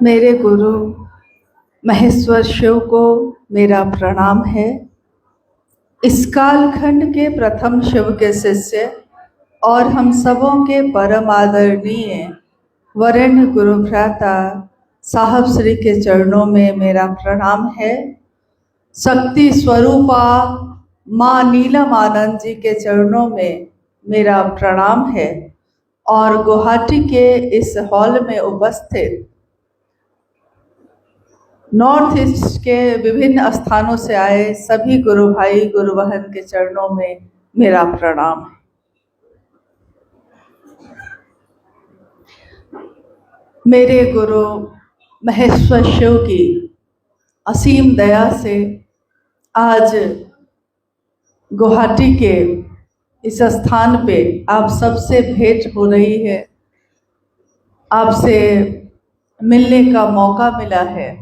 मेरे गुरु महेश्वर शिव को मेरा प्रणाम है। इस कालखंड के प्रथम शिव के शिष्य और हम सबों के परम आदरणीय वरेण्य गुरु भ्राता साहब श्री के चरणों में मेरा प्रणाम है। शक्ति स्वरूपा माँ नीलम आनंद जी के चरणों में मेरा प्रणाम है और गुवाहाटी के इस हॉल में उपस्थित नॉर्थ ईस्ट के विभिन्न स्थानों से आए सभी गुरु भाई गुरु बहन के चरणों में मेरा प्रणाम है। मेरे गुरु महेश्वर शिव की असीम दया से आज गुवाहाटी के इस स्थान पे आप सबसे भेंट हो रही है, आपसे मिलने का मौका मिला है।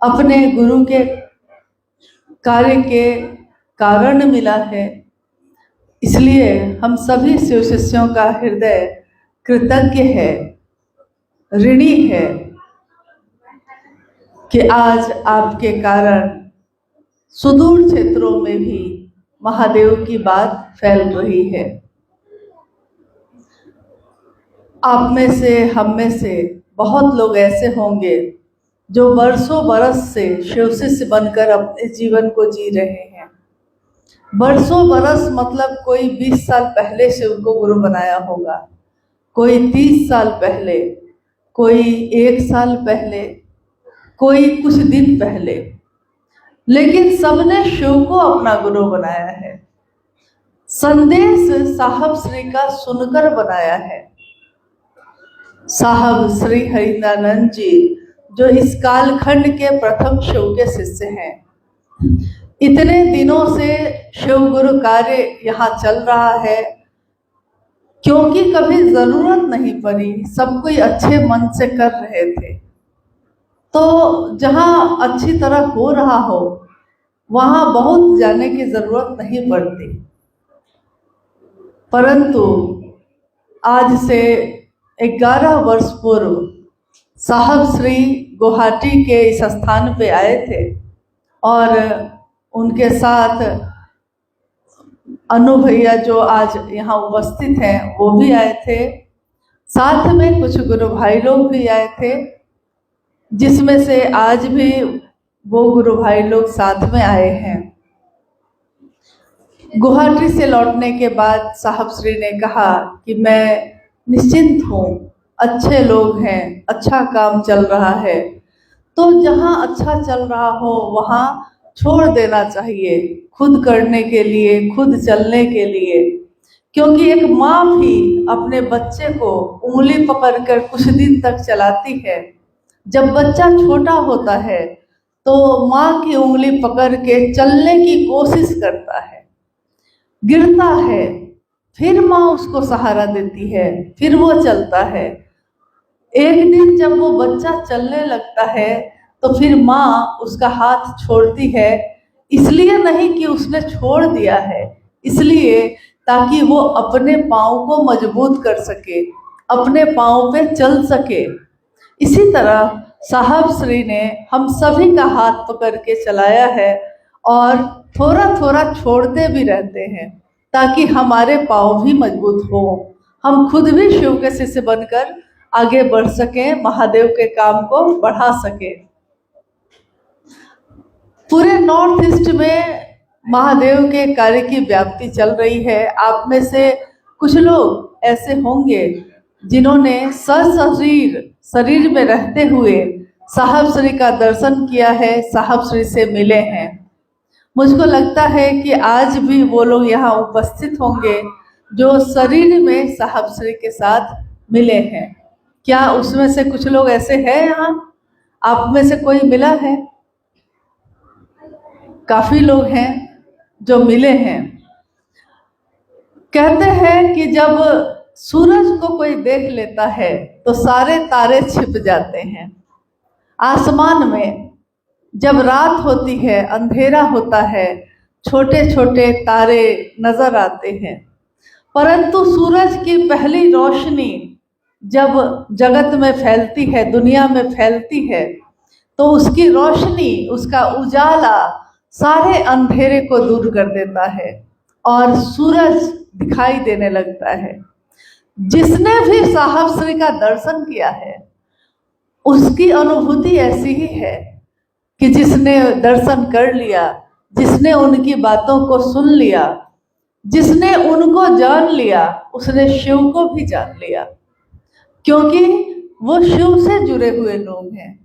अपने गुरु के कार्य के कारण मिला है, इसलिए हम सभी शिव शिष्यों का हृदय कृतज्ञ है, ऋणी है कि आज आपके कारण सुदूर क्षेत्रों में भी महादेव की बात फैल रही है। आप में से, हम में से बहुत लोग ऐसे होंगे जो वर्षों बरस से शिव शिष्य बनकर अपने जीवन को जी रहे हैं। वर्षों बरस मतलब कोई 20 साल पहले शिव को गुरु बनाया होगा, कोई 30 साल पहले, कोई 1 साल पहले, कोई कुछ दिन पहले, लेकिन सबने शिव को अपना गुरु बनाया है। संदेश साहब श्री का सुनकर बनाया है। साहब श्री हरिदानंद जी जो इस कालखंड के प्रथम शिव के शिष्य हैं, इतने दिनों से शिव गुरु कार्य यहाँ चल रहा है क्योंकि कभी जरूरत नहीं पड़ी, सब कोई अच्छे मन से कर रहे थे। तो जहाँ अच्छी तरह हो रहा हो वहाँ बहुत जाने की जरूरत नहीं पड़ती, परंतु आज से 11 वर्ष पूर्व साहब श्री गुवाहाटी के इस स्थान पे आए थे और उनके साथ अनु भैया जो आज यहाँ उपस्थित हैं वो भी आए थे। साथ में कुछ गुरु भाई लोग भी आए थे, जिसमें से आज भी वो गुरु भाई लोग साथ में आए हैं। गुवाहाटी से लौटने के बाद साहब श्री ने कहा कि मैं निश्चिंत हूँ, अच्छे लोग हैं, अच्छा काम चल रहा है, तो जहाँ अच्छा चल रहा हो वहाँ छोड़ देना चाहिए खुद करने के लिए, खुद चलने के लिए। क्योंकि एक माँ भी अपने बच्चे को उंगली पकड़कर कुछ दिन तक चलाती है। जब बच्चा छोटा होता है तो माँ की उंगली पकड़ के चलने की कोशिश करता है, गिरता है, फिर माँ उसको सहारा देती है, फिर वो चलता है। एक दिन जब वो बच्चा चलने लगता है तो फिर माँ उसका हाथ छोड़ती है, इसलिए नहीं कि उसने छोड़ दिया है, इसलिए ताकि वो अपने पाँव को मजबूत कर सके, अपने पाँव पे चल सके। इसी तरह साहब श्री ने हम सभी का हाथ पकड़ के चलाया है और थोड़ा थोड़ा छोड़ते भी रहते हैं ताकि हमारे पाँव भी मजबूत हो, हम खुद भी शिव के शिष्य बनकर आगे बढ़ सकें, महादेव के काम को बढ़ा सकें। पूरे नॉर्थ ईस्ट में महादेव के कार्य की व्याप्ति चल रही है। आप में से कुछ लोग ऐसे होंगे जिन्होंने शरीर में रहते हुए साहब श्री का दर्शन किया है, साहब श्री से मिले हैं। मुझको लगता है कि आज भी वो लोग यहाँ उपस्थित होंगे जो शरीर में साहब श्री के साथ मिले हैं। क्या उसमें से कुछ लोग ऐसे हैं यहाँ? आप में से कोई मिला है? काफी लोग हैं जो मिले हैं। कहते हैं कि जब सूरज को कोई देख लेता है तो सारे तारे छिप जाते हैं। आसमान में जब रात होती है, अंधेरा होता है, छोटे छोटे तारे नजर आते हैं, परंतु सूरज की पहली रोशनी जब जगत में फैलती है, दुनिया में फैलती है, तो उसकी रोशनी, उसका उजाला सारे अंधेरे को दूर कर देता है और सूरज दिखाई देने लगता है। जिसने भी साहब श्री का दर्शन किया है उसकी अनुभूति ऐसी ही है कि जिसने दर्शन कर लिया, जिसने उनकी बातों को सुन लिया, जिसने उनको जान लिया, उसने शिव को भी जान लिया, क्योंकि वो शिव से जुड़े हुए लोग हैं।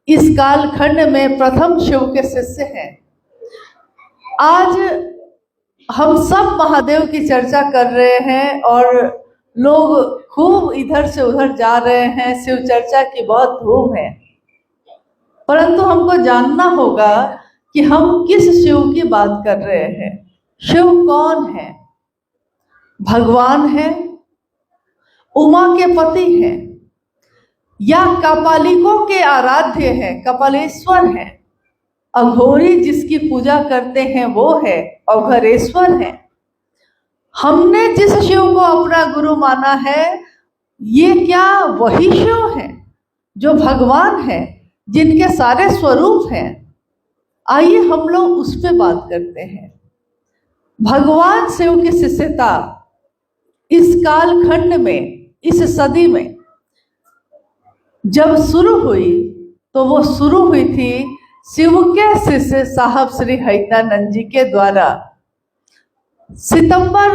इस कालखंड में प्रथम शिव के शिष्य हैं। आज हम सब महादेव की चर्चा कर रहे हैं और लोग खूब इधर से उधर जा रहे हैं, शिव चर्चा की बहुत धूम है, परंतु हमको जानना होगा कि हम किस शिव की बात कर रहे हैं। शिव कौन है? भगवान है, उमा के पति हैं, या कपालिकों के आराध्य हैं, कपालेश्वर हैं। अघोरी जिसकी पूजा करते हैं वो है अघोरेश्वर है। हमने जिस शिव को अपना गुरु माना है, ये क्या वही शिव है जो भगवान है, जिनके सारे स्वरूप हैं? आइए हम लोग उस पे बात करते हैं। भगवान शिव की शिष्यता इस कालखंड में, इस सदी में जब शुरू हुई, तो वो शुरू हुई थी शिव के शिष्य साहब श्री हईतानंद जी के द्वारा। सितंबर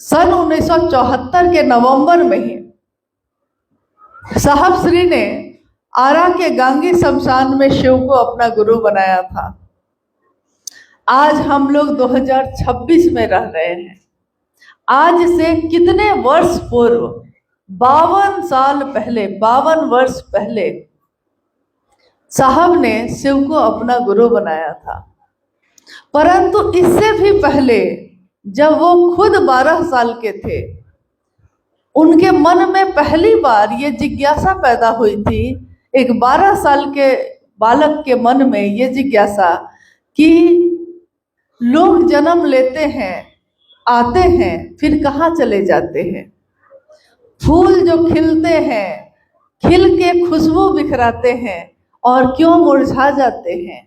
सन 1974 के नवंबर में ही साहब श्री ने आरा के गांगी शमशान में शिव को अपना गुरु बनाया था। आज हम लोग 2026 में रह रहे हैं। आज से कितने वर्ष पूर्व, 52 साल पहले, 52 वर्ष पहले साहब ने शिव को अपना गुरु बनाया था। परंतु इससे भी पहले, जब वो खुद 12 साल के थे, उनके मन में पहली बार ये जिज्ञासा पैदा हुई थी, एक 12 साल के बालक के मन में ये जिज्ञासा कि लोग जन्म लेते हैं, आते हैं, फिर कहाँ चले जाते हैं। फूल जो खिलते हैं, खिल के खुशबू बिखराते हैं और क्यों मुरझा जाते हैं।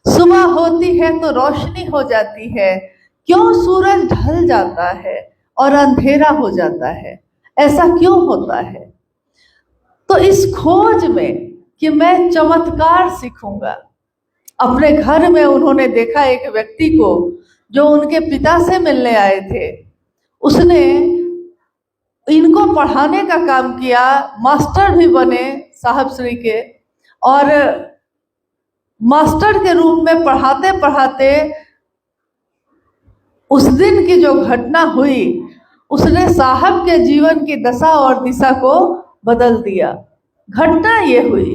सुबह होती है तो रोशनी हो जाती है, क्यों सूरज ढल जाता है और अंधेरा हो जाता है, ऐसा क्यों होता है। तो इस खोज में कि मैं चमत्कार सीखूंगा, अपने घर में उन्होंने देखा एक व्यक्ति को जो उनके पिता से मिलने आए थे। उसने इनको पढ़ाने का काम किया, मास्टर भी बने साहब श्री के, और मास्टर के रूप में पढ़ाते पढ़ाते उस दिन की जो घटना हुई, उसने साहब के जीवन की दशा और दिशा को बदल दिया। घटना ये हुई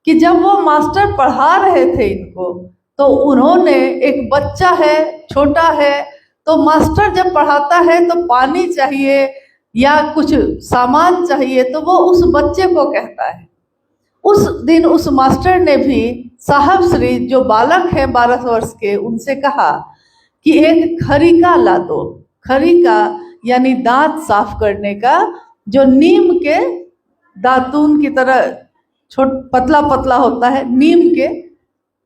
कि जब वो मास्टर पढ़ा रहे थे इनको, तो उन्होंने, एक बच्चा है, छोटा है, तो मास्टर जब पढ़ाता है तो पानी चाहिए या कुछ सामान चाहिए, तो वो उस बच्चे को कहता है। उस दिन उस मास्टर ने भी साहब श्री, जो बालक है 12 वर्ष के, उनसे कहा कि एक खरीका ला दो। खरीका यानी दांत साफ करने का, जो नीम के दातून की तरह पतला पतला होता है, नीम के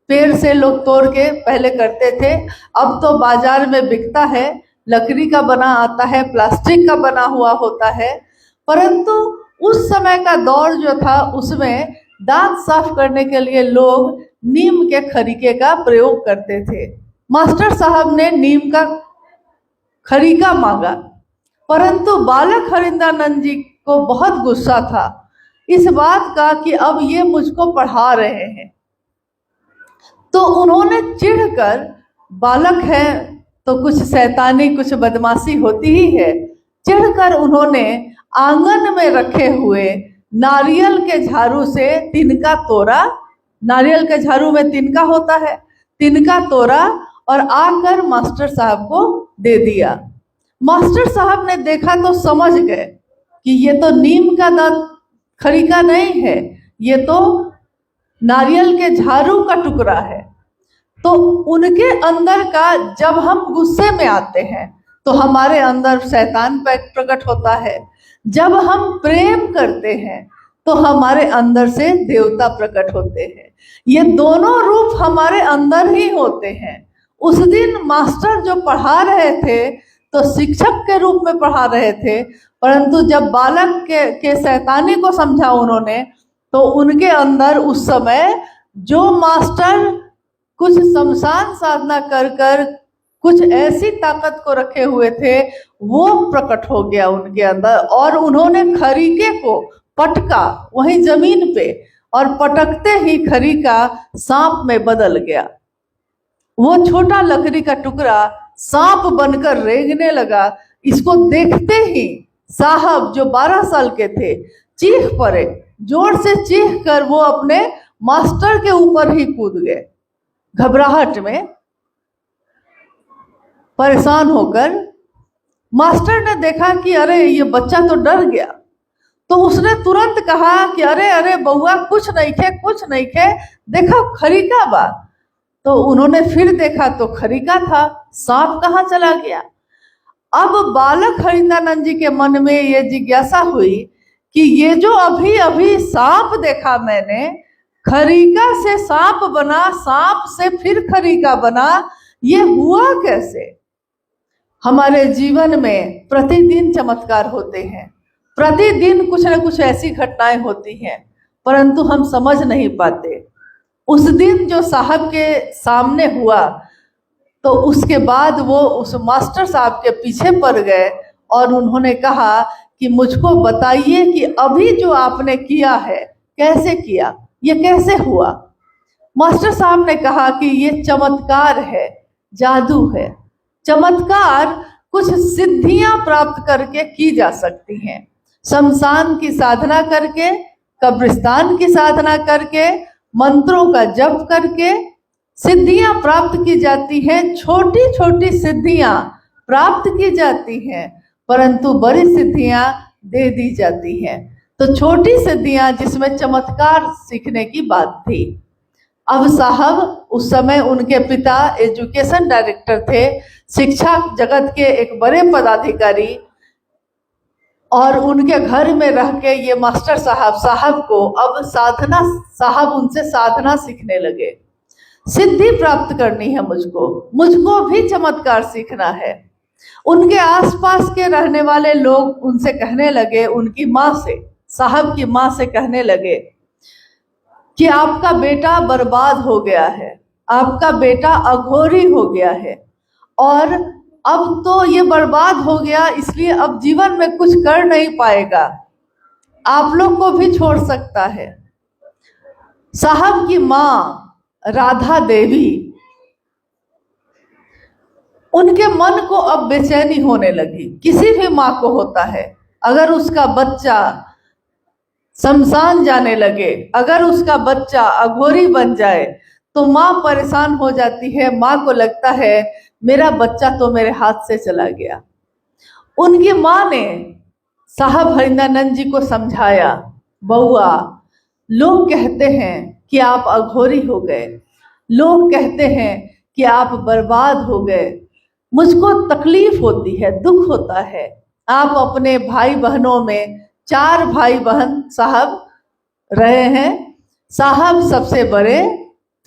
पेड़ से लोग तोड़ के पहले करते थे। अब तो बाजार में बिकता है, लकड़ी का बना आता है, प्लास्टिक का बना हुआ होता है, परंतु उस समय का दौर जो था, उसमें दांत साफ करने के लिए लोग नीम के खरीके का प्रयोग करते थे। मास्टर साहब ने नीम का खरीका मांगा, परंतु बालक हरिंदानंद जी को बहुत गुस्सा था इस बात का कि अब ये मुझको पढ़ा रहे हैं। तो उन्होंने चिढ़कर, बालक है तो कुछ शैतानी, कुछ बदमाशी होती ही है, चिढ़कर उन्होंने आंगन में रखे हुए नारियल के झाड़ू से तिनका तोड़ा। नारियल के झाड़ू में तिनका होता है, तिनका तोड़ा और आकर मास्टर साहब को दे दिया। मास्टर साहब ने देखा तो समझ गए कि ये तो नीम का दांत खरीका नहीं है, ये तो नारियल के झाड़ू का टुकड़ा है। तो उनके अंदर का, जब हम गुस्से में आते हैं तो हमारे अंदर शैतान प्रकट होता है, जब हम प्रेम करते हैं तो हमारे अंदर से देवता प्रकट होते हैं। ये दोनों रूप हमारे अंदर ही होते हैं। उस दिन मास्टर जो पढ़ा रहे थे तो शिक्षक के रूप में पढ़ा रहे थे, परंतु जब बालक के शैतानी को समझा उन्होंने, तो उनके अंदर उस समय जो मास्टर कुछ शमशान साधना कर कर कुछ ऐसी ताकत को रखे हुए थे, वो प्रकट हो गया उनके अंदर, और उन्होंने खरीके को पटका वहीं जमीन पे, और पटकते ही खरीका सांप में बदल गया। वो छोटा लकड़ी का टुकड़ा सांप बनकर रेंगने लगा। इसको देखते ही साहब जो 12 साल के थे चीख पड़े, जोर से चीख कर वो अपने मास्टर के ऊपर ही कूद गए। घबराहट में परेशान होकर मास्टर ने देखा कि अरे ये बच्चा तो डर गया, तो उसने तुरंत कहा कि अरे अरे बउआ कुछ नहीं खे, कुछ नहीं खे, देखा खरीका बा। तो उन्होंने फिर देखा तो खरीका था, सांप कहाँ चला गया। अब बालक हरिंदानंद जी के मन में ये जिज्ञासा हुई कि ये जो अभी अभी सांप देखा मैंने, खरीका से सांप बना, सांप से फिर खरीका बना, ये हुआ कैसे। हमारे जीवन में प्रतिदिन चमत्कार होते हैं, प्रतिदिन कुछ न कुछ ऐसी घटनाएं होती हैं, परंतु हम समझ नहीं पाते। उस दिन जो साहब के सामने हुआ तो उसके बाद वो उस मास्टर साहब के पीछे पड़ गए और उन्होंने कहा कि मुझको बताइए कि अभी जो आपने किया है कैसे किया, ये कैसे हुआ। मास्टर साहब ने कहा कि ये चमत्कार है, जादू है। चमत्कार कुछ सिद्धियां प्राप्त करके की जा सकती हैं। शमशान की साधना करके, कब्रिस्तान की साधना करके, मंत्रों का जप करके सिद्धियां प्राप्त की जाती हैं। छोटी छोटी सिद्धियां प्राप्त की जाती हैं, परंतु बड़ी सिद्धियां दे दी जाती हैं। तो छोटी सिद्धियां जिसमें चमत्कार सीखने की बात थी। अब साहब उस समय उनके पिता एजुकेशन डायरेक्टर थे, शिक्षा जगत के एक बड़े पदाधिकारी, और उनके घर में रह के ये मास्टर साहब को अब साधना, साहब उनसे साधना सीखने लगे। सिद्धि प्राप्त करनी है मुझको भी चमत्कार सीखना है। उनके आसपास के रहने वाले लोग उनसे कहने लगे, उनकी माँ से, साहब की माँ से कहने लगे कि आपका बेटा बर्बाद हो गया है, आपका बेटा अघोरी हो गया है, और अब तो ये बर्बाद हो गया, इसलिए अब जीवन में कुछ कर नहीं पाएगा, आप लोग को भी छोड़ सकता है। साहब की माँ राधा देवी, उनके मन को अब बेचैनी होने लगी। किसी भी माँ को होता है, अगर उसका बच्चा शमशान जाने लगे, अगर उसका बच्चा अघोरी बन जाए तो माँ परेशान हो जाती है। माँ को लगता है मेरा बच्चा तो मेरे हाथ से चला गया। उनकी माँ ने साहब हरिंदानंद जी को समझाया, बउआ लोग कहते हैं कि आप अघोरी हो गए, लोग कहते हैं कि आप बर्बाद हो गए, मुझको तकलीफ होती है, दुख होता है। आप अपने भाई बहनों में 4 भाई बहन साहब रहे हैं, साहब सबसे बड़े,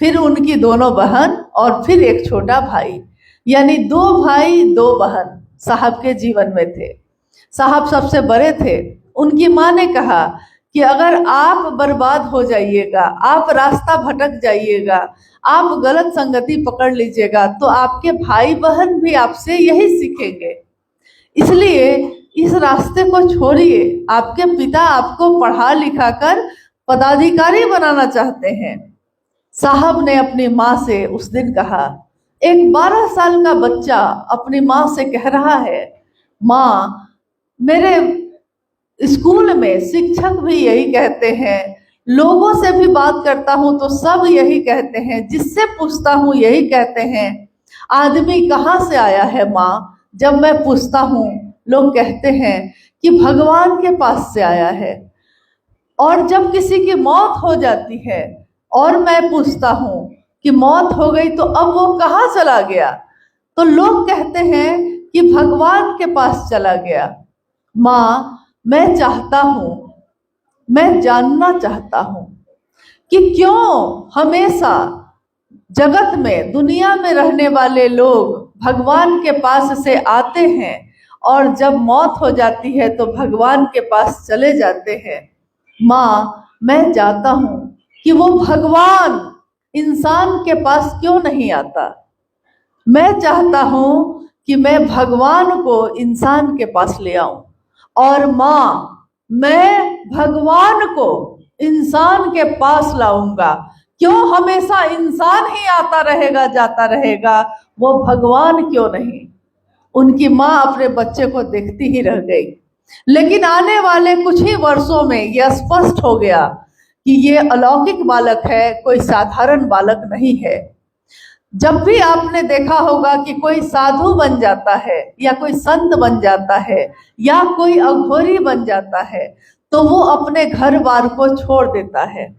फिर उनकी दोनों बहन और फिर एक छोटा भाई, यानी 2 भाई 2 बहन साहब के जीवन में थे। साहब सबसे बड़े थे। उनकी माँ ने कहा कि अगर आप बर्बाद हो जाइएगा, आप रास्ता भटक जाइएगा, आप गलत संगति पकड़ लीजिएगा, तो आपके भाई बहन भी आपसे यही सीखेंगे। इसलिए इस रास्ते को छोड़िए। आपके पिता आपको पढ़ा लिखा कर पदाधिकारी बनाना चाहते हैं। साहब ने अपनी माँ से उस दिन कहा, एक 12 साल का बच्चा अपनी माँ से कह रहा है, माँ मेरे स्कूल में शिक्षक भी यही कहते हैं, लोगों से भी बात करता हूँ तो सब यही कहते हैं, जिससे पूछता हूँ यही कहते हैं, आदमी कहाँ से आया है माँ। जब मैं पूछता हूँ लोग कहते हैं कि भगवान के पास से आया है। और जब किसी की मौत हो जाती है और मैं पूछता हूँ कि मौत हो गई तो अब वो कहाँ चला गया, तो लोग कहते हैं कि भगवान के पास चला गया। माँ मैं चाहता हूँ, मैं जानना चाहता हूँ कि क्यों हमेशा जगत में, दुनिया में रहने वाले लोग भगवान के पास से आते हैं और जब मौत हो जाती है तो भगवान के पास चले जाते हैं। माँ, मैं चाहता हूँ कि वो भगवान इंसान के पास क्यों नहीं आता। मैं चाहता हूँ कि मैं भगवान को इंसान के पास ले आऊं, और माँ, मैं भगवान को इंसान के पास लाऊंगा। क्यों हमेशा इंसान ही आता रहेगा, जाता रहेगा, वो भगवान क्यों नहीं। उनकी माँ अपने बच्चे को देखती ही रह गई। लेकिन आने वाले कुछ ही वर्षों में यह स्पष्ट हो गया कि ये अलौकिक बालक है, कोई साधारण बालक नहीं है। जब भी आपने देखा होगा कि कोई साधु बन जाता है या कोई संत बन जाता है या कोई अघोरी बन जाता है तो वो अपने घर बार को छोड़ देता है।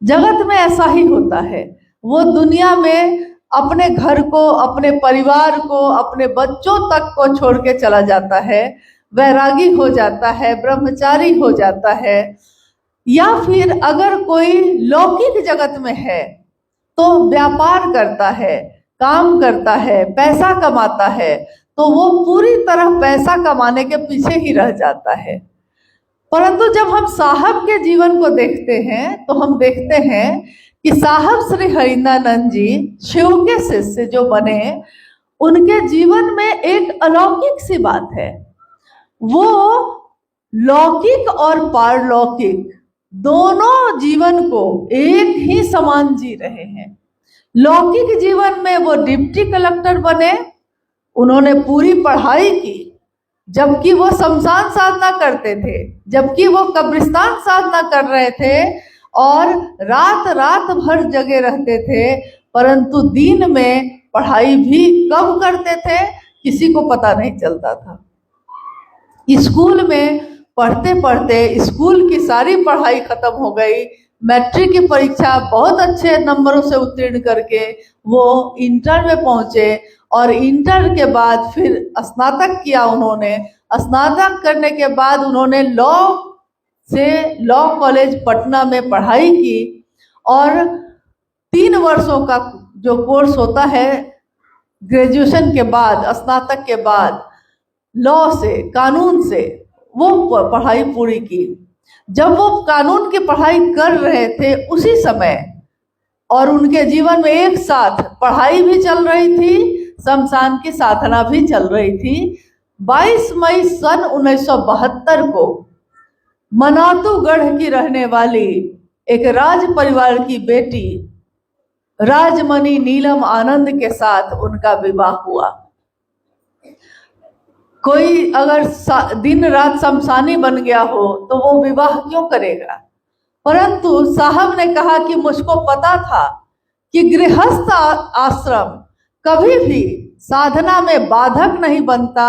जगत में ऐसा ही होता है। वो दुनिया में अपने घर को, अपने परिवार को, अपने बच्चों तक को छोड़ के चला जाता है, वैरागी हो जाता है, ब्रह्मचारी हो जाता है। या फिर अगर कोई लौकिक जगत में है तो व्यापार करता है, काम करता है, पैसा कमाता है, तो वो पूरी तरह पैसा कमाने के पीछे ही रह जाता है। परंतु जब हम साहब के जीवन को देखते हैं तो हम देखते हैं कि साहब श्री हरिनानंद जी शिव के शिष्य जो बने, उनके जीवन में एक अलौकिक सी बात है। वो लौकिक और पारलौकिक दोनों जीवन को एक ही समान जी रहे हैं। लौकिक जीवन में वो डिप्टी कलेक्टर बने, उन्होंने पूरी पढ़ाई की, जबकि वो शमशान साधना करते थे, जबकि वो कब्रिस्तान साधना कर रहे थे और रात रात भर जगे रहते थे, परंतु दिन में पढ़ाई भी कब करते थे किसी को पता नहीं चलता था। स्कूल में पढ़ते पढ़ते स्कूल की सारी पढ़ाई खत्म हो गई, मैट्रिक की परीक्षा बहुत अच्छे नंबरों से उत्तीर्ण करके वो इंटर में पहुंचे और इंटर के बाद फिर स्नातक किया उन्होंने। स्नातक करने के बाद उन्होंने लॉ कॉलेज पटना में पढ़ाई की और 3 वर्षों का जो कोर्स होता है ग्रेजुएशन के बाद, स्नातक के बाद, लॉ से, कानून से वो पढ़ाई पूरी की। जब वो कानून की पढ़ाई कर रहे थे उसी समय और उनके जीवन में एक साथ पढ़ाई भी चल रही थी, शमशान की साधना भी चल रही थी। 22 मई सन 1972 को मनातूगढ़ की रहने वाली एक राज परिवार की बेटी राजमणि नीलम आनंद के साथ उनका विवाह हुआ। कोई अगर दिन रात शमशानी बन गया हो तो वो विवाह क्यों करेगा। परंतु साहब ने कहा कि मुझको पता था कि गृहस्थ आश्रम कभी भी साधना में बाधक नहीं बनता।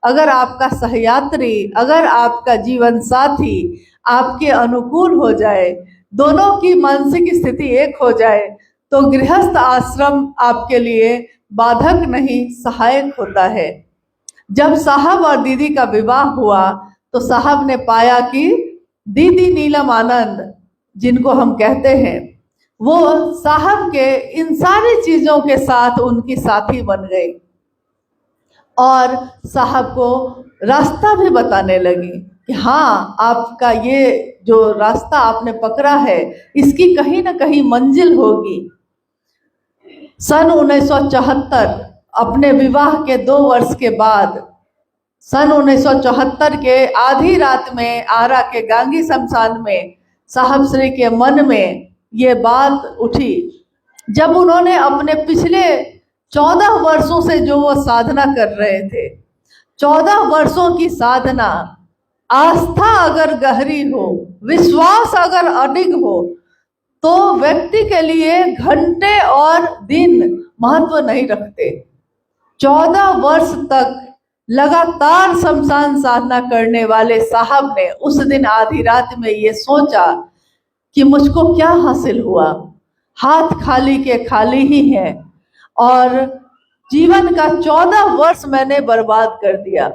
अगर आपका सहयात्री, अगर आपका जीवन साथी आपके अनुकूल हो जाए, दोनों की मानसिक स्थिति एक हो जाए, तो गृहस्थ आश्रम आपके लिए बाधक नहीं, सहायक होता है। जब साहब और दीदी का विवाह हुआ तो साहब ने पाया कि दीदी नीलम आनंद, जिनको हम कहते हैं, वो साहब के इन सारी चीजों के साथ उनकी साथी बन गई और साहब को रास्ता भी बताने लगी कि हाँ, आपका ये जो रास्ता आपने पकड़ा है इसकी कहीं ना कहीं मंजिल होगी। सन 1974 अपने विवाह के 2 वर्ष के बाद, सन 1974 के आधी रात में आरा के गांगी शमशान में साहब श्री के मन में ये बात उठी, जब उन्होंने अपने पिछले 14 वर्षों से जो वो साधना कर रहे थे, 14 वर्षों की साधना, आस्था अगर गहरी हो, विश्वास अगर अडिग हो, तो व्यक्ति के लिए घंटे और दिन महत्व नहीं रखते। 14 वर्ष तक लगातार शमशान साधना करने वाले साहब ने उस दिन आधी रात में ये सोचा कि मुझको क्या हासिल हुआ, हाथ खाली के खाली ही है और जीवन का 14 वर्ष मैंने बर्बाद कर दिया।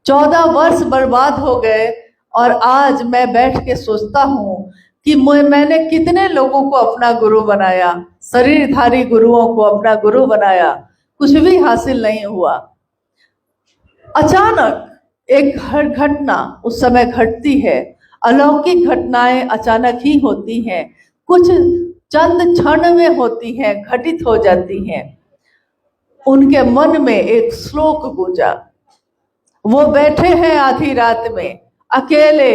14 वर्ष बर्बाद हो गए और आज मैं बैठ के सोचता हूँ कि मैंने कितने लोगों को अपना गुरु बनाया, शरीरधारी गुरुओं को अपना गुरु बनाया, कुछ भी हासिल नहीं हुआ। अचानक एक घटना उस समय घटती है, अलौकिक घटनाएं अचानक ही होती हैं, कुछ चंद क्षण में होती हैं, घटित हो जाती हैं। उनके मन में एक श्लोक गूंजा। वो बैठे हैं आधी रात में अकेले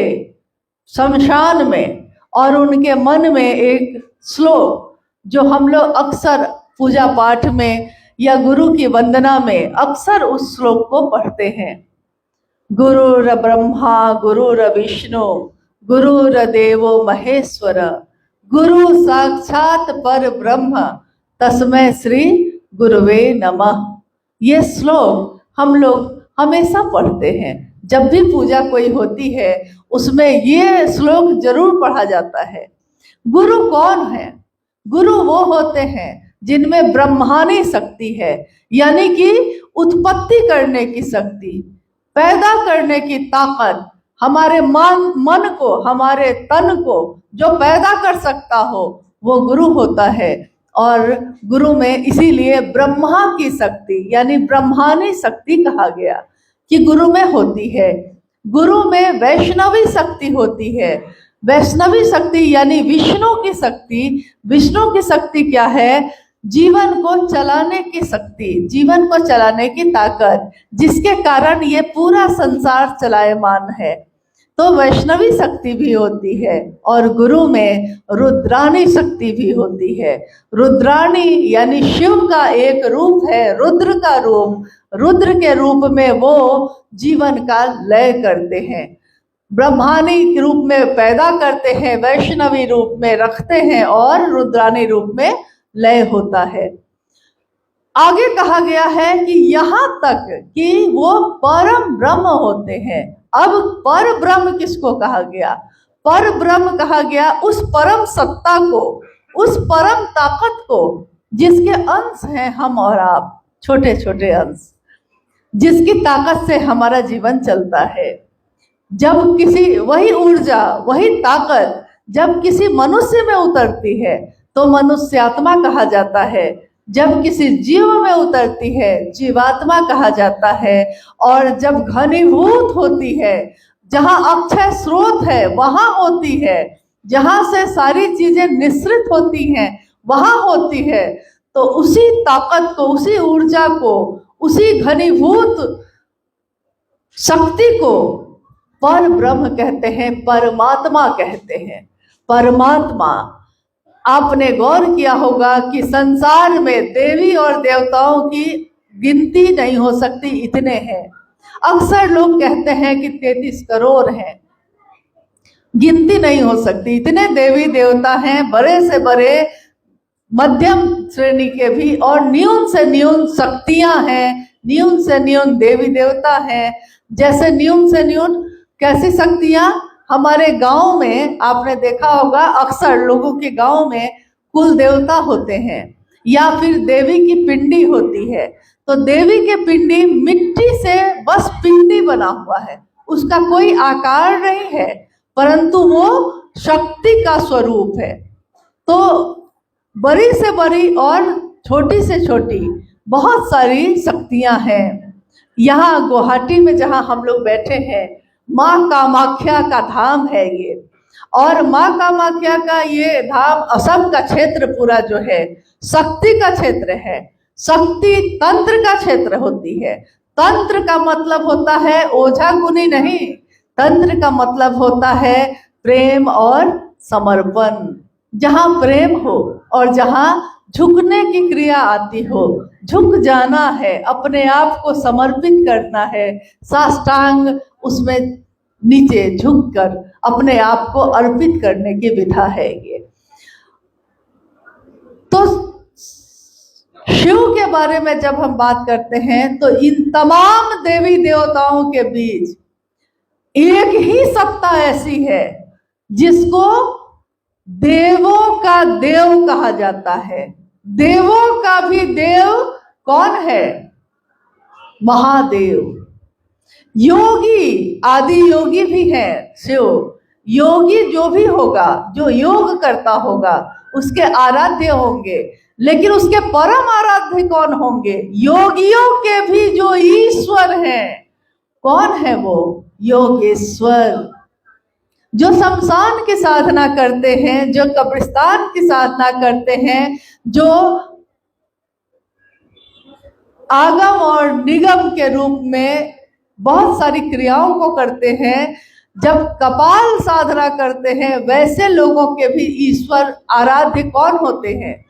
शमशान में, और उनके मन में एक श्लोक जो हम लोग अक्सर पूजा पाठ में या गुरु की वंदना में अक्सर उस श्लोक को पढ़ते हैं। गुरुर ब्रह्मा गुरुर विष्णु गुरुर देवो महेश्वर गुरु साक्षात पर ब्रह्म तस्मै श्री गुरुवे नमः। ये श्लोक हम लोग हमेशा पढ़ते हैं। जब भी पूजा कोई होती है उसमें ये श्लोक जरूर पढ़ा जाता है। गुरु कौन है? गुरु वो होते हैं जिनमें ब्रह्मानी शक्ति है, यानी कि उत्पत्ति करने की शक्ति, पैदा करने की ताकत, हमारे मन को, हमारे तन को जो पैदा कर सकता हो वो गुरु होता है। और गुरु में इसीलिए ब्रह्मा की शक्ति यानी ब्रह्मानी शक्ति कहा गया कि गुरु में होती है। गुरु में वैष्णवी शक्ति होती है। वैष्णवी शक्ति यानी विष्णु की शक्ति। विष्णु की शक्ति क्या है? जीवन को चलाने की शक्ति, जीवन को चलाने की ताकत, जिसके कारण ये पूरा संसार चलायमान है। तो वैष्णवी शक्ति भी होती है और गुरु में रुद्राणी शक्ति भी होती है। रुद्राणी यानी शिव का एक रूप है, रुद्र का रूप। रुद्र के रूप में वो जीवन का लय करते हैं, ब्रह्मानी रूप में पैदा करते हैं, वैष्णवी रूप में रखते हैं और रुद्रानी रूप में लय होता है। आगे कहा गया है कि यहाँ तक कि वो परम ब्रह्म होते हैं। अब पर ब्रह्म किसको कहा गया? पर ब्रह्म कहा गया उस परम सत्ता को, उस परम ताकत को जिसके अंश हैं हम और आप, छोटे छोटे अंश, जिसकी ताकत से हमारा जीवन चलता है। जब किसी वही ऊर्जा, वही ताकत जब किसी मनुष्य में उतरती है तो मनुष्यात्मा कहा जाता है, जब किसी जीव में उतरती है जीवात्मा कहा जाता है, और जब घनीभूत होती है, जहाँ अक्षय स्रोत है वहां होती है, जहाँ से सारी चीजें निश्रित होती हैं वहां होती है, तो उसी ताकत को, उसी ऊर्जा को, उसी घनीभूत शक्ति को पर ब्रह्म कहते हैं, परमात्मा कहते हैं। परमात्मा, आपने गौर किया होगा कि संसार में देवी और देवताओं की गिनती नहीं हो सकती, इतने हैं। अक्सर लोग कहते हैं कि 33 करोड़ हैं, गिनती नहीं हो सकती, इतने देवी देवता हैं, बड़े से बड़े, मध्यम श्रेणी के भी, और न्यून से न्यून शक्तियां हैं, न्यून से न्यून देवी देवता हैं। जैसे न्यून से न्यून कैसी शक्तियां? हमारे गांव में आपने देखा होगा, अक्सर लोगों के गांव में कुल देवता होते हैं या फिर देवी की पिंडी होती है। तो देवी के पिंडी मिट्टी से बस पिंडी बना हुआ है, उसका कोई आकार नहीं है, परंतु वो शक्ति का स्वरूप है। तो बड़ी से बड़ी और छोटी से छोटी बहुत सारी शक्तियां हैं। यहाँ गुवाहाटी में जहाँ हम लोग बैठे हैं, माँ कामाख्या का धाम है ये, और माँ कामाख्या का ये धाम, असम का क्षेत्र पूरा जो है शक्ति का क्षेत्र है, शक्ति तंत्र का क्षेत्र होती है। तंत्र का मतलब होता है ओझा गुनी नहीं, तंत्र का मतलब होता है प्रेम और समर्पण। जहाँ प्रेम हो और जहाँ झुकने की क्रिया आती हो, झुक जाना है, अपने आप को समर्पित करना है, साष्टांग उसमें नीचे झुककर अपने आप को अर्पित करने की विधा है ये। तो शिव के बारे में जब हम बात करते हैं तो इन तमाम देवी देवताओं के बीच एक ही सत्ता ऐसी है जिसको देवों का देव कहा जाता है। देवों का भी देव कौन है? महादेव। योगी, आदि योगी भी है शिव। योगी जो भी होगा, जो योग करता होगा, उसके आराध्य होंगे। लेकिन उसके परम आराध्य कौन होंगे? योगियों के भी जो ईश्वर हैं। कौन है वो? योगेश्वर। जो शमशान की साधना करते हैं, जो कब्रिस्तान की साधना करते हैं, जो आगम और निगम के रूप में बहुत सारी क्रियाओं को करते हैं, जब कपाल साधना करते हैं, वैसे लोगों के भी ईश्वर आराध्य कौन होते हैं?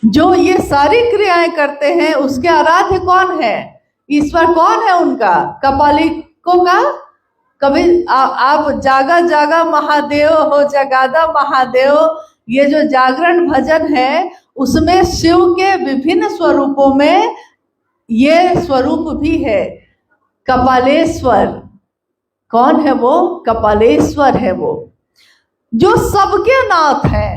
जो ये सारी क्रियाएं करते हैं, उसके आराध्य कौन है? ईश्वर कौन है उनका? कपालिकों का कभी आप जागा जागा महादेव हो, जगादा महादेव, ये जो जागरण भजन है, उसमें शिव के विभिन्न स्वरूपों में ये स्वरूप भी है। कपालेश्वर कौन है वो? कपालेश्वर है वो, जो सबके नाथ हैं।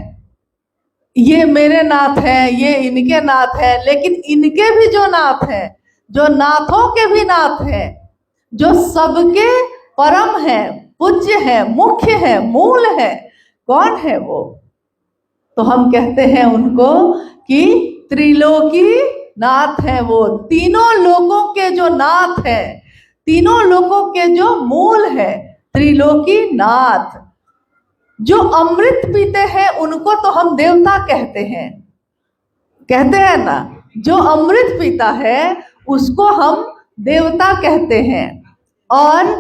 ये मेरे नाथ हैं, ये इनके नाथ हैं, लेकिन इनके भी जो नाथ हैं, जो नाथों के भी नाथ हैं, जो सबके परम है, पूज्य है, मुख्य है, मूल है, कौन है वो? तो हम कहते हैं उनको कि त्रिलोकी नाथ है वो। तीनों लोकों के जो नाथ है, तीनों लोकों के जो मूल है, त्रिलोकी नाथ। जो अमृत पीते हैं उनको तो हम देवता कहते हैं ना। जो अमृत पीता है उसको हम देवता कहते हैं और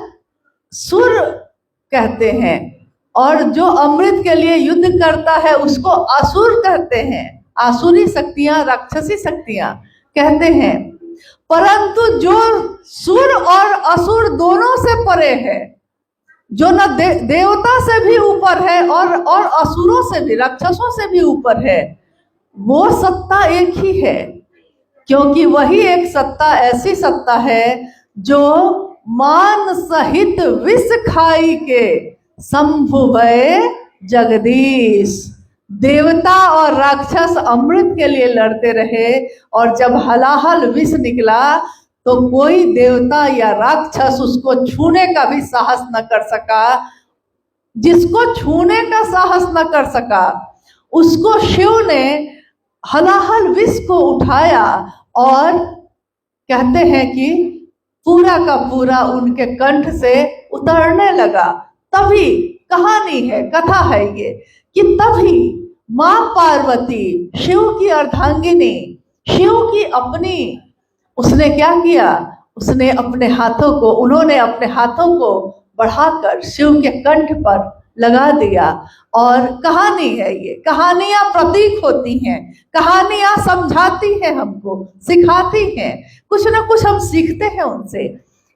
सुर कहते हैं, और जो अमृत के लिए युद्ध करता है उसको असुर कहते हैं। आसुरी शक्तियां, राक्षसी शक्तियां कहते हैं। परंतु जो सुर और असुर दोनों से परे है, जो न देवता से भी ऊपर है और असुरों से भी, राक्षसों से भी ऊपर है, वो सत्ता एक ही है। क्योंकि वही एक सत्ता ऐसी सत्ता है जो मान सहित विष खाई के शंभु भय जगदीश। देवता और राक्षस अमृत के लिए लड़ते रहे, और जब हलाहल विष निकला तो कोई देवता या राक्षस उसको छूने का भी साहस न कर सका। जिसको छूने का साहस न कर सका, उसको शिव ने हलाहल विष को उठाया और कहते हैं कि पूरा का पूरा उनके कंठ से उतरने लगा। तभी कहानी है, कथा है ये, कि तभी मां पार्वती, शिव की अर्धांगिनी, शिव की अपनी, उसने क्या किया? उसने अपने हाथों को, उन्होंने अपने हाथों को बढ़ाकर शिव के कंठ पर लगा दिया। और कहानी है ये, कहानियां प्रतीक होती हैं, कहानियां समझाती हैं, हमको सिखाती हैं, कुछ ना कुछ हम सीखते हैं उनसे।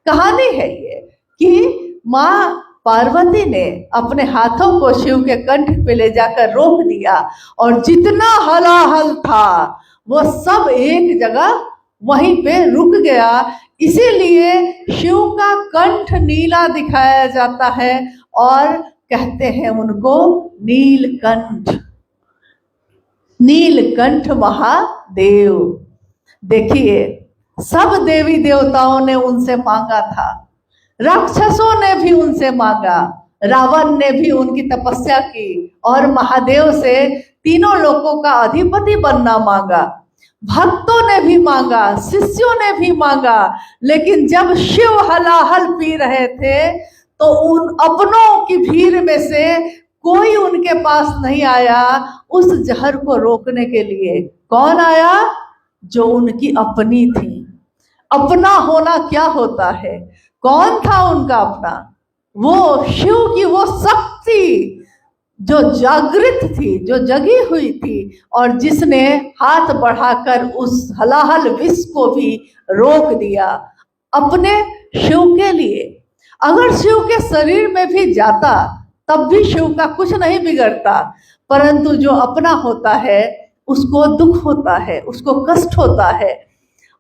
कहानी है ये कि माँ पार्वती ने अपने हाथों को शिव के कंठ पे ले जाकर रोक दिया, और जितना हलाहल था वो सब एक जगह वहीं पे रुक गया। इसीलिए शिव का कंठ नीला दिखाया जाता है और कहते हैं उनको नीलकंठ, नीलकंठ महादेव। देखिए, सब देवी देवताओं ने उनसे मांगा था, राक्षसों ने भी उनसे मांगा, रावण ने भी उनकी तपस्या की और महादेव से तीनों लोकों का अधिपति बनना मांगा। भक्तों ने भी मांगा, शिष्यों ने भी मांगा, लेकिन जब शिव हलाहल पी रहे थे तो उन अपनों की भीड़ में से कोई उनके पास नहीं आया उस जहर को रोकने के लिए। कौन आया? जो उनकी अपनी थी। अपना होना क्या होता है? कौन था उनका अपना? वो शिव की वो शक्ति जो जागृत थी, जो जगी हुई थी, और जिसने हाथ बढ़ाकर उस हलाहल विष को भी रोक दिया अपने शिव के लिए। अगर शिव के शरीर में भी जाता तब भी शिव का कुछ नहीं बिगड़ता, परंतु जो अपना होता है उसको दुख होता है, उसको कष्ट होता है।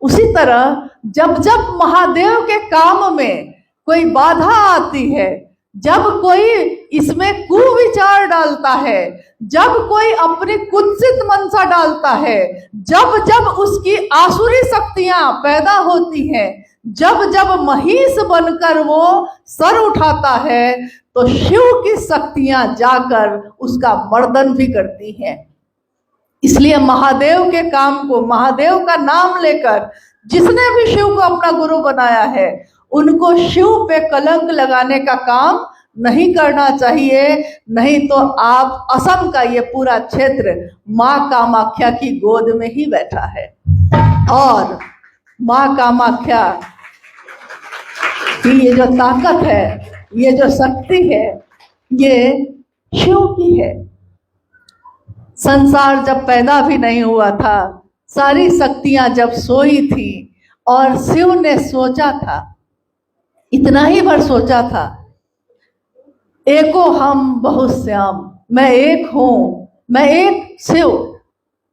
उसी तरह जब जब महादेव के काम में कोई बाधा आती है, जब कोई इसमें कुविचार डालता है, जब कोई अपनी कुत्सित मनसा डालता है, जब जब उसकी आसुरी शक्तियां पैदा होती हैं, जब जब महिष बनकर वो सर उठाता है तो शिव की शक्तियां जाकर उसका मर्दन भी करती हैं। इसलिए महादेव के काम को, महादेव का नाम लेकर जिसने भी शिव को अपना गुरु बनाया है, उनको शिव पे कलंक लगाने का काम नहीं करना चाहिए। नहीं तो आप असम का ये पूरा क्षेत्र माँ कामाख्या की गोद में ही बैठा है। और माँ कामाख्या की ये जो ताकत है, ये जो शक्ति है, ये शिव की है। संसार जब पैदा भी नहीं हुआ था, सारी शक्तियां जब सोई थी और शिव ने सोचा था, इतना ही भर सोचा था, एको हम बहुत श्याम, मैं एक हूं, मैं एक शिव,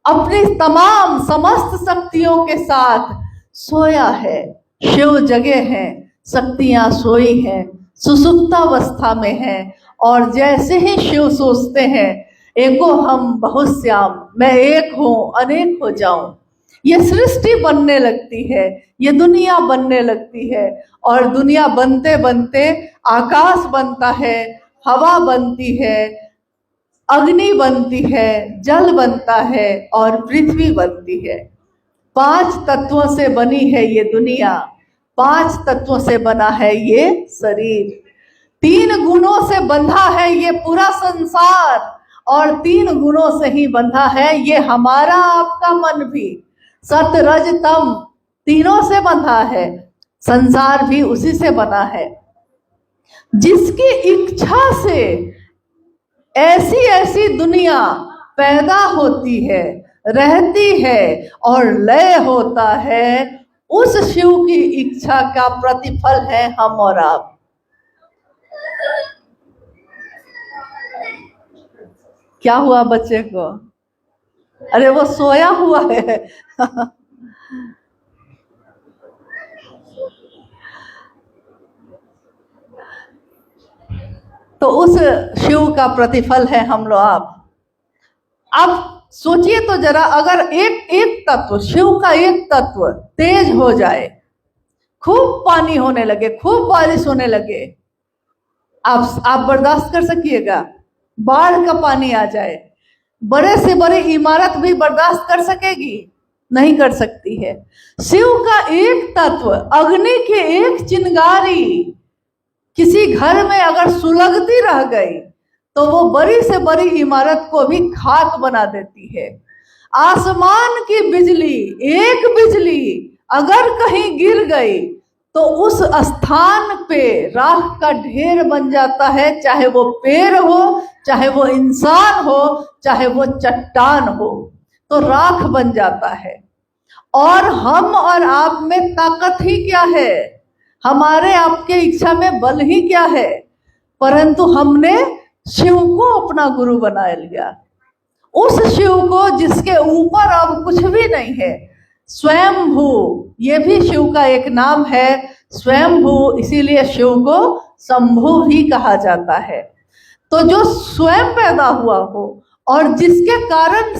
अपनी तमाम समस्त शक्तियों के साथ सोया है। शिव जगे हैं, शक्तियां सोई हैं, सुसुप्तावस्था में हैं। और जैसे ही शिव सोचते हैं, एको हम बहुत श्याम, मैं एक हूं, अनेक हो जाऊं, ये सृष्टि बनने लगती है, ये दुनिया बनने लगती है। और दुनिया बनते बनते आकाश बनता है, हवा बनती है, अग्नि बनती है, जल बनता है और पृथ्वी बनती है। 5 तत्वों से बनी है ये दुनिया, 5 तत्वों से बना है ये शरीर, 3 गुणों से बंधा है ये पूरा संसार, और 3 गुणों से ही बंधा है ये हमारा आपका मन भी। सत रज तम तीनों से बंधा है, संसार भी उसी से बना है। जिसकी इच्छा से ऐसी ऐसी दुनिया पैदा होती है, रहती है और लय होता है, उस शिव की इच्छा का प्रतिफल है हम और आप। क्या हुआ बच्चे को? अरे वो सोया हुआ है। तो उस शिव का प्रतिफल है हम लोग आप। अब सोचिए तो जरा, अगर एक तत्व, शिव का एक तत्व तेज हो जाए, खूब पानी होने लगे, खूब बारिश होने लगे, आप बर्दाश्त कर सकिएगा? बाढ़ का पानी आ जाए, बड़े से बड़ी इमारत भी बर्दाश्त कर सकेगी? नहीं कर सकती है। शिव का एक तत्व, अग्नि की एक चिंगारी किसी घर में अगर सुलगती रह गई तो वो बड़ी से बड़ी इमारत को भी खाक बना देती है। आसमान की बिजली, एक बिजली अगर कहीं गिर गई तो उस स्थान पे राख का ढेर बन जाता है, चाहे वो पेड़ हो, चाहे वो इंसान हो, चाहे वो चट्टान हो, तो राख बन जाता है। और हम और आप में ताकत ही क्या है? हमारे आपके इच्छा में बल ही क्या है? परंतु हमने शिव को अपना गुरु बना लिया। उस शिव को जिसके ऊपर अब कुछ भी नहीं है, स्वयंभू, ये भी शिव का एक नाम है, स्वयंभू, इसीलिए शिव को शंभु भी कहा जाता है। तो जो स्वयं पैदा हुआ हो और जिसके कारण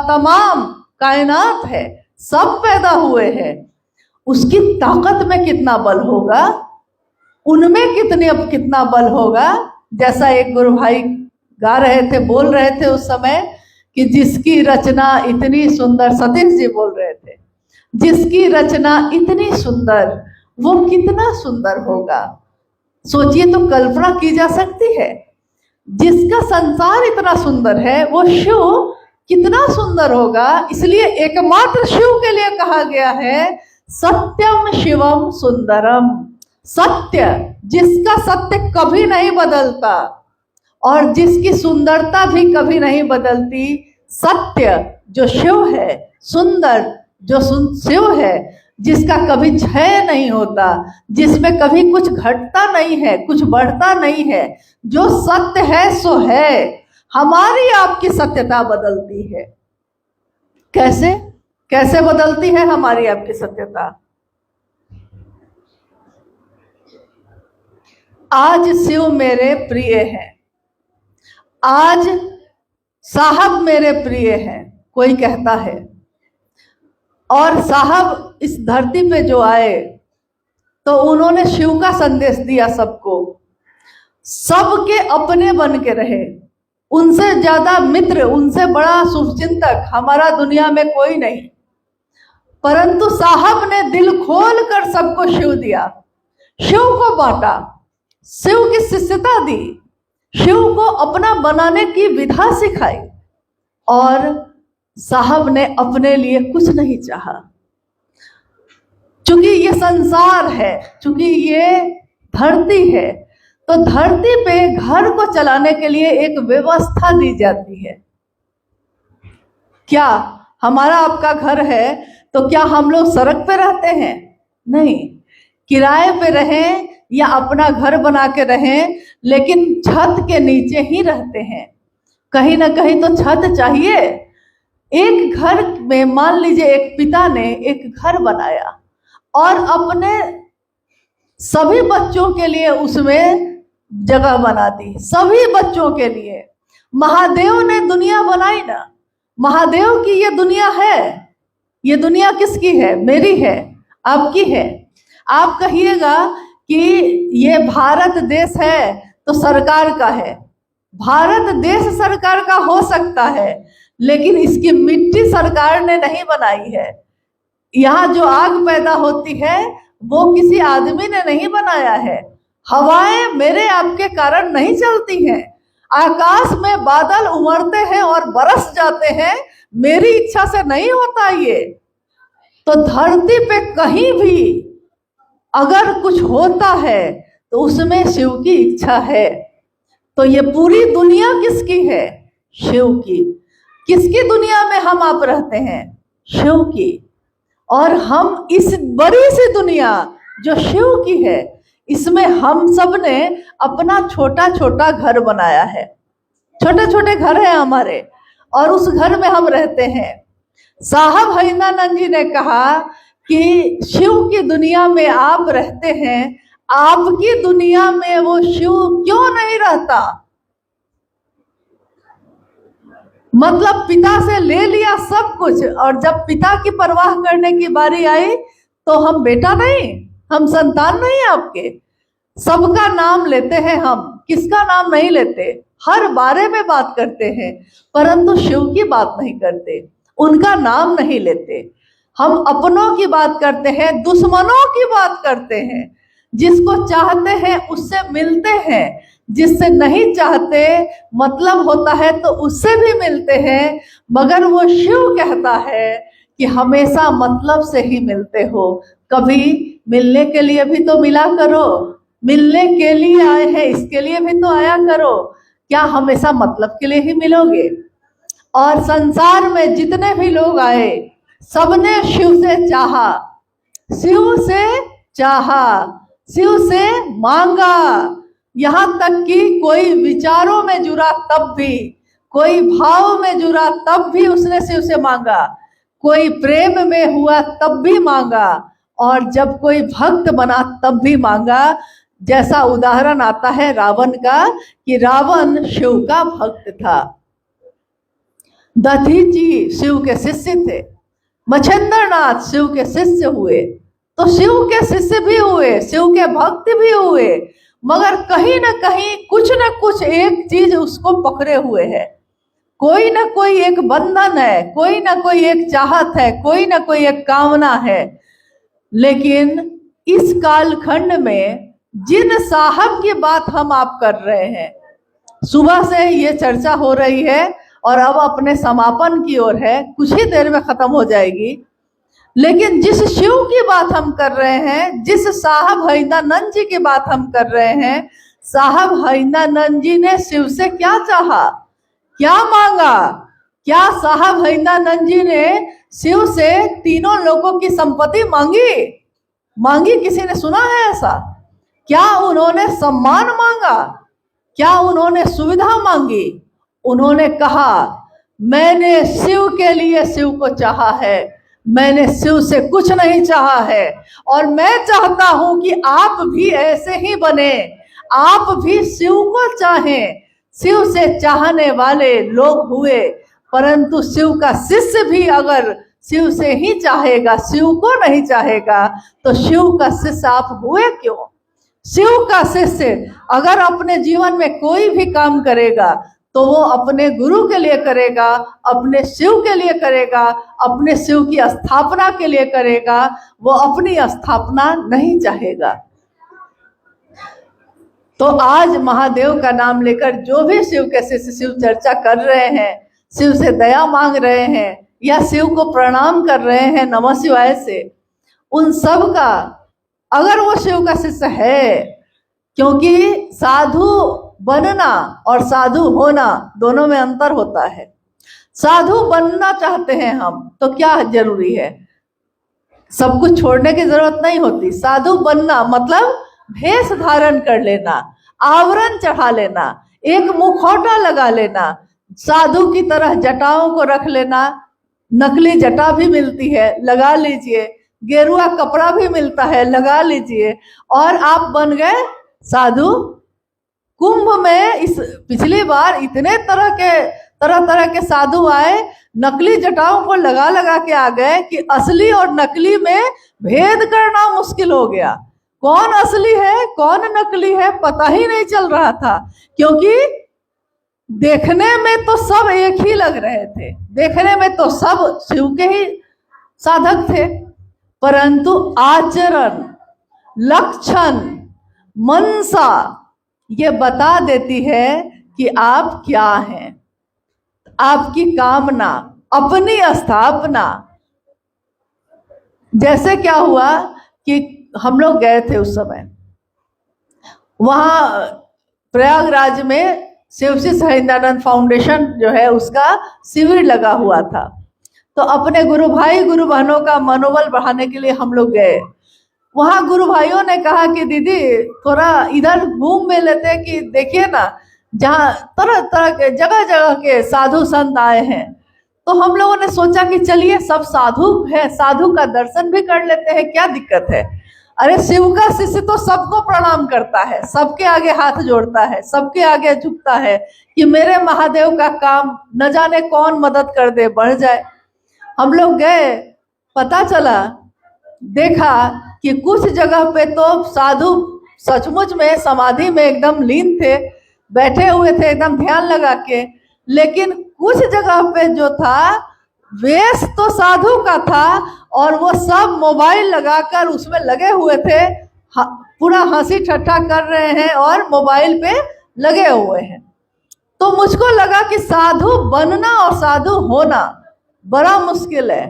तमाम कायनात है, सब पैदा हुए हैं, उसकी ताकत में कितना बल होगा, उनमें कितना बल होगा। जैसा एक गुरु भाई गा रहे थे, बोल रहे थे उस समय कि जिसकी रचना इतनी सुंदर, सतीश जी बोल रहे थे, जिसकी रचना इतनी सुंदर, वो कितना सुंदर होगा। सोचिए तो, कल्पना की जा सकती है? जिसका संसार इतना सुंदर है, वो शिव कितना सुंदर होगा। इसलिए एकमात्र शिव के लिए कहा गया है सत्यम शिवम सुंदरम। सत्य, जिसका सत्य कभी नहीं बदलता और जिसकी सुंदरता भी कभी नहीं बदलती, सत्य जो शिव है, सुंदर जो शिव है, जिसका कभी क्षय नहीं होता, जिसमें कभी कुछ घटता नहीं है, कुछ बढ़ता नहीं है, जो सत्य है सो है। हमारी आपकी सत्यता बदलती है। कैसे कैसे बदलती है हमारी आपकी सत्यता? आज शिव मेरे प्रिय हैं, आज साहब मेरे प्रिय हैं, कोई कहता है। और साहब इस धरती पे जो आए तो उन्होंने शिव का संदेश दिया सबको, सबके अपने बन के रहे, उनसे ज्यादा मित्र, उनसे बड़ा शुभचिंतक हमारा दुनिया में कोई नहीं। परंतु साहब ने दिल खोल कर सबको शिव दिया, शिव को बांटा, शिव की शिष्यता दी, शिव को अपना बनाने की विधा सिखाई, और साहब ने अपने लिए कुछ नहीं चाहा। चूंकि ये संसार है, चूंकि ये धरती है, तो धरती पे घर को चलाने के लिए एक व्यवस्था दी जाती है। क्या हमारा आपका घर है तो क्या हम लोग सड़क पे रहते हैं? नहीं, किराए पे रहें या अपना घर बना के रहें, लेकिन छत के नीचे ही रहते हैं। कहीं ना कहीं तो छत चाहिए। एक घर में मान लीजिए एक पिता ने एक घर बनाया और अपने सभी बच्चों के लिए उसमें जगह बना दी, सभी बच्चों के लिए। महादेव ने दुनिया बनाई ना, महादेव की ये दुनिया है। ये दुनिया किसकी है? मेरी है, आपकी है। आप कहिएगा कि ये भारत देश है तो सरकार का है। भारत देश सरकार का हो सकता है, लेकिन इसकी मिट्टी सरकार ने नहीं बनाई है। यहाँ जो आग पैदा होती है वो किसी आदमी ने नहीं बनाया है। हवाएं मेरे आपके कारण नहीं चलती हैं। आकाश में बादल उमड़ते हैं और बरस जाते हैं, मेरी इच्छा से नहीं होता ये। तो धरती पे कहीं भी अगर कुछ होता है तो उसमें शिव की इच्छा है। तो ये पूरी दुनिया किसकी है? शिव की। किसकी दुनिया में हम आप रहते हैं? शिव की। और हम इस बड़ी सी दुनिया जो शिव की है, इसमें हम सब ने अपना छोटा छोटा घर बनाया है। छोटे छोटे घर हैं हमारे, और उस घर में हम रहते हैं। साहब हरिंदानंद जी ने कहा कि शिव की दुनिया में आप रहते हैं, आपकी दुनिया में वो शिव क्यों नहीं रहता? मतलब पिता से ले लिया सब कुछ, और जब पिता की परवाह करने की बारी आई तो हम बेटा नहीं, हम संतान नहीं आपके। सबका नाम लेते हैं हम, किसका नाम नहीं लेते? हर बारे में बात करते हैं, परंतु शिव की बात नहीं करते, उनका नाम नहीं लेते। हम अपनों की बात करते हैं, दुश्मनों की बात करते हैं। जिसको चाहते हैं उससे मिलते हैं, जिससे नहीं चाहते मतलब होता है तो उससे भी मिलते हैं। मगर वो शिव कहता है कि हमेशा मतलब से ही मिलते हो, कभी मिलने के लिए भी तो मिला करो। मिलने के लिए आए हैं इसके लिए भी तो आया करो। क्या हमेशा मतलब के लिए ही मिलोगे? और संसार में जितने भी लोग आए, सबने शिव से चाहा, शिव से चाहा, शिव से मांगा। यहाँ तक कि कोई विचारों में जुड़ा तब भी, कोई भाव में जुड़ा तब भी उसने शिव से मांगा, कोई प्रेम में हुआ तब भी मांगा, और जब कोई भक्त बना तब भी मांगा। जैसा उदाहरण आता है रावण का, कि रावण शिव का भक्त था। दधीची शिव के शिष्य थे, मच्छिंद्रनाथ शिव के शिष्य हुए, तो शिव के शिष्य भी हुए, शिव के भक्त भी हुए। मगर कहीं ना कहीं कुछ न कुछ एक चीज उसको पकड़े हुए है। कोई ना कोई एक बंधन है, कोई ना कोई एक चाहत है, कोई ना कोई एक कामना है। लेकिन इस कालखंड में जिन साहब की बात हम आप कर रहे हैं, सुबह से ये चर्चा हो रही है और अब अपने समापन की ओर है, कुछ ही देर में खत्म हो जाएगी। लेकिन जिस शिव की बात हम कर रहे हैं, जिस साहब हरिंदानंद जी की बात हम कर रहे हैं, साहब हरिंदानंद जी ने शिव से क्या चाहा, क्या मांगा? क्या साहब हरिंदानंद जी ने शिव से तीनों लोगों की संपत्ति मांगी? किसी ने सुना है ऐसा? क्या उन्होंने सम्मान मांगा? क्या उन्होंने सुविधा मांगी? उन्होंने कहा, मैंने शिव के लिए शिव को चाहा है, मैंने शिव से कुछ नहीं चाहा है। और मैं चाहता हूं कि आप भी ऐसे ही बने, आप भी शिव को चाहें। शिव से चाहने वाले लोग हुए, परंतु शिव का शिष्य भी अगर शिव से ही चाहेगा, शिव को नहीं चाहेगा तो शिव का शिष्य आप हुए क्यों? शिव का शिष्य अगर अपने जीवन में कोई भी काम करेगा तो वो अपने गुरु के लिए करेगा, अपने शिव के लिए करेगा, अपने शिव की स्थापना के लिए करेगा, वो अपनी स्थापना नहीं चाहेगा। तो आज महादेव का नाम लेकर जो भी शिव के शिष्य शिव चर्चा कर रहे हैं, शिव से दया मांग रहे हैं या शिव को प्रणाम कर रहे हैं नमः शिवाय से, उन सब का अगर वो शिव का शिष्य है, क्योंकि साधु बनना और साधु होना दोनों में अंतर होता है। साधु बनना चाहते हैं हम तो क्या जरूरी है? सब कुछ छोड़ने की जरूरत नहीं होती। साधु बनना मतलब भेष धारण कर लेना, आवरण चढ़ा लेना, एक मुखौटा लगा लेना, साधु की तरह जटाओं को रख लेना। नकली जटा भी मिलती है, लगा लीजिए, गेरुआ कपड़ा भी मिलता है, लगा लीजिए और आप बन गए साधु। कुंभ में इस पिछली बार इतने तरह तरह के साधु आए, नकली जटाओं को लगा लगा के आ गए कि असली और नकली में भेद करना मुश्किल हो गया। कौन असली है कौन नकली है पता ही नहीं चल रहा था, क्योंकि देखने में तो सब एक ही लग रहे थे, देखने में तो सब शिव के ही साधक थे, परंतु आचरण, लक्षण, मनसा ये बता देती है कि आप क्या हैं। आपकी कामना, अपनी स्थापना। जैसे क्या हुआ कि हम लोग गए थे उस समय, वहां प्रयागराज में शिवसी सहिदानंद फाउंडेशन जो है उसका शिविर लगा हुआ था। तो अपने गुरु भाई गुरु बहनों का मनोबल बढ़ाने के लिए हम लोग गए। वहां गुरु भाइयों ने कहा कि दीदी थोड़ा इधर घूम में लेते कि देखिए ना, जहाँ तरह तरह के जगह जगह के साधु संत आए हैं। तो हम लोगों ने सोचा कि चलिए सब साधु है, साधु का दर्शन भी कर लेते हैं, क्या दिक्कत है। अरे शिव का शिष्य तो सबको प्रणाम करता है, सबके आगे हाथ जोड़ता है, सबके आगे झुकता है कि मेरे महादेव का काम न जाने कौन मदद कर दे, बढ़ जाए। हम लोग गए, पता चला, देखा कि कुछ जगह पे तो साधु सचमुच में समाधि में एकदम लीन थे, बैठे हुए थे एकदम ध्यान लगा के, लेकिन कुछ जगह पे जो था वेश तो साधु का था और वो सब मोबाइल लगाकर उसमें लगे हुए थे, पूरा हंसी ठट्ठा कर रहे हैं और मोबाइल पे लगे हुए हैं। तो मुझको लगा कि साधु बनना और साधु होना बड़ा मुश्किल है।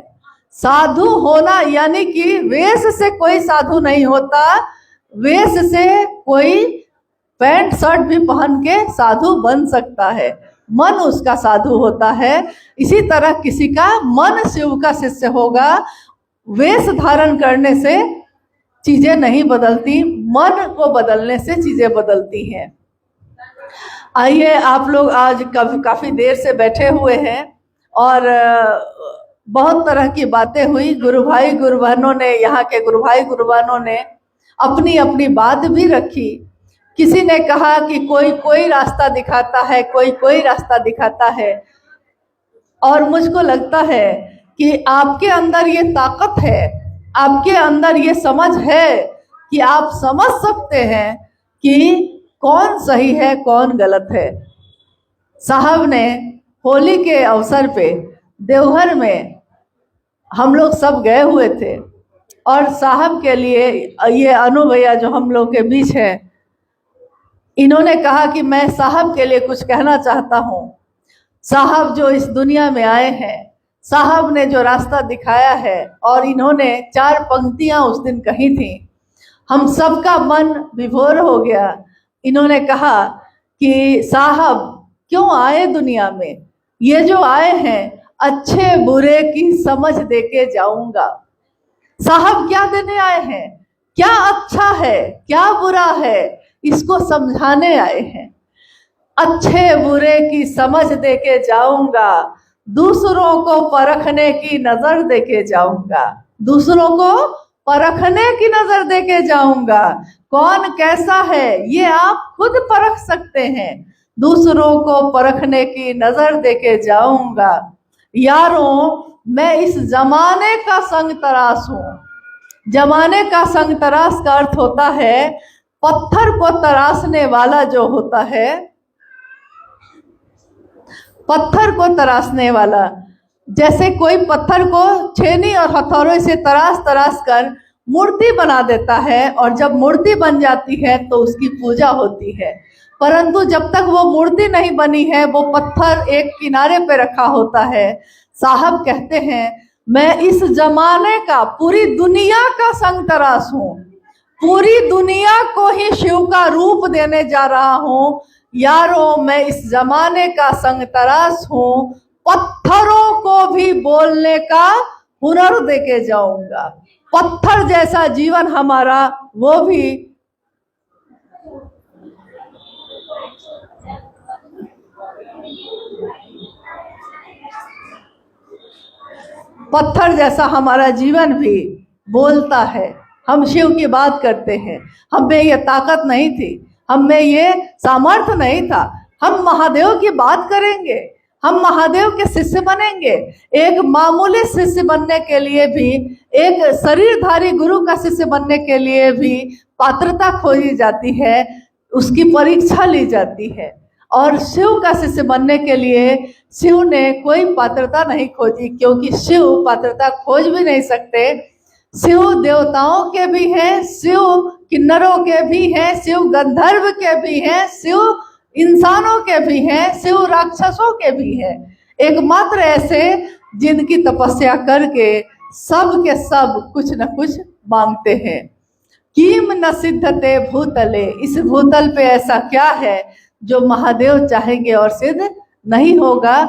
साधु होना यानी कि वेश से कोई साधु नहीं होता, वेश से कोई पैंट शर्ट भी पहन के साधु बन सकता है, मन उसका साधु होता है। इसी तरह किसी का मन शिव का शिष्य होगा। वेश धारण करने से चीजें नहीं बदलती, मन को बदलने से चीजें बदलती हैं। आइए, आप लोग आज काफी देर से बैठे हुए हैं और बहुत तरह की बातें हुई। गुरु भाई गुरु बहनों ने, यहाँ के गुरु भाई गुरु बहनों ने अपनी अपनी बात भी रखी। किसी ने कहा कि कोई रास्ता दिखाता है, कोई रास्ता दिखाता है, और मुझको लगता है कि आपके अंदर ये ताकत है, आपके अंदर ये समझ है कि आप समझ सकते हैं कि कौन सही है कौन गलत है। साहब ने होली के अवसर पे देवघर में हम लोग सब गए हुए थे और साहब के लिए ये अनु भैया जो हम लोग के बीच है, इन्होंने कहा कि मैं साहब के लिए कुछ कहना चाहता हूँ। साहब जो इस दुनिया में आए हैं, साहब ने जो रास्ता दिखाया है, और इन्होंने 4 पंक्तियां उस दिन कही थी, हम सबका मन विभोर हो गया। इन्होंने कहा कि साहब क्यों आए दुनिया में, ये जो आए हैं अच्छे बुरे की समझ देके जाऊंगा। साहब क्या देने आए हैं, क्या अच्छा है क्या बुरा है, इसको समझाने आए हैं। अच्छे बुरे की समझ देके जाऊंगा, दूसरों को परखने की नजर देके जाऊंगा, दूसरों को परखने की नजर देके जाऊंगा। कौन कैसा है ये आप खुद परख सकते हैं, दूसरों को परखने की नजर देके जाऊंगा। यारों मैं इस जमाने का संग तराश हूँ। जमाने का संग तराश का अर्थ होता है पत्थर को तराशने वाला जो होता है, पत्थर को तराशने वाला। जैसे कोई पत्थर को छेनी और हथौड़े से तराश तराश कर मूर्ति बना देता है, और जब मूर्ति बन जाती है तो उसकी पूजा होती है। परंतु जब तक वो मूर्ति नहीं बनी है, वो पत्थर एक किनारे पे रखा होता है। साहब कहते हैं मैं इस जमाने का, पूरी दुनिया का संग तराश हूँ, पूरी दुनिया को ही शिव का रूप देने जा रहा हूँ। यारों, मैं इस जमाने का संग तराश हूँ, पत्थरों को भी बोलने का हुनर देके जाऊंगा। पत्थर जैसा जीवन हमारा, वो भी पत्थर जैसा हमारा जीवन भी बोलता है। हम शिव की बात करते हैं, हम में ये ताकत नहीं थी, हम में ये सामर्थ्य नहीं था। हम महादेव की बात करेंगे, हम महादेव के शिष्य बनेंगे। एक मामूली शिष्य बनने के लिए भी, एक शरीरधारी गुरु का शिष्य बनने के लिए भी पात्रता खोजी जाती है, उसकी परीक्षा ली जाती है। और शिव का शिष्य बनने के लिए शिव ने कोई पात्रता नहीं खोजी, क्योंकि शिव पात्रता खोज भी नहीं सकते। शिव देवताओं के भी हैं, शिव किन्नरों के भी हैं, शिव गंधर्व के भी हैं, शिव इंसानों के भी हैं, शिव राक्षसों के भी हैं। एकमात्र ऐसे जिनकी तपस्या करके सब के सब कुछ न कुछ मांगते हैं। किम न सिद्धते भूतले, इस भूतल पे ऐसा क्या है जो महादेव चाहेंगे और सिद्ध नहीं होगा।